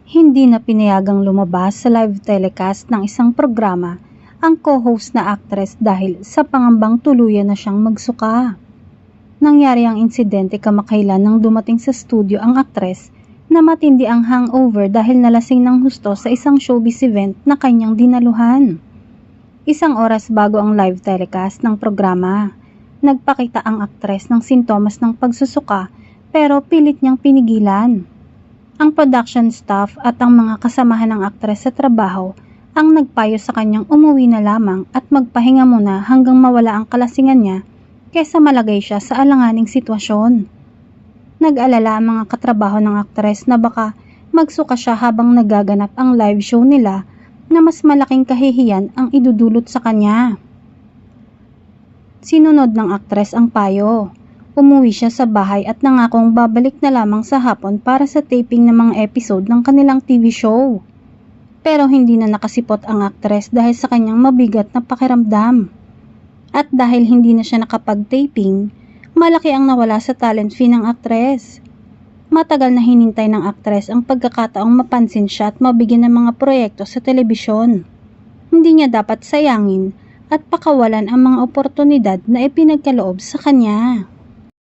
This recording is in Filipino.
Hindi na pinayagang lumabas sa live telecast ng isang programa ang co-host na actress dahil sa pangambang tuluyan na siyang magsuka. Nangyari ang insidente kamakailan nang dumating sa studio ang aktres na matindi ang hangover dahil nalasing ng husto sa isang showbiz event na kanyang dinaluhan. Isang oras bago ang live telecast ng programa, nagpakita ang aktres ng sintomas ng pagsusuka pero pilit niyang pinigilan. Ang production staff at ang mga kasamahan ng aktres sa trabaho ang nagpayo sa kanyang umuwi na lamang at magpahinga muna hanggang mawala ang kalasingan niya kaysa malagay siya sa alanganing sitwasyon. Nag-alala ang mga katrabaho ng aktres na baka magsuka siya habang nagaganap ang live show nila na mas malaking kahihiyan ang idudulot sa kanya. Sinunod ng aktres ang payo. Umuwi siya sa bahay at nangakong babalik na lamang sa hapon para sa taping ng mga episode ng kanilang TV show. Pero hindi na nakasipot ang aktres dahil sa kanyang mabigat na pakiramdam. At dahil hindi na siya nakapag-taping, malaki ang nawala sa talent fee ng aktres. Matagal na hinintay ng aktres ang pagkakataong mapansin siya at mabigyan ng mga proyekto sa telebisyon. Hindi niya dapat sayangin at pakawalan ang mga oportunidad na ipinagkaloob sa kanya.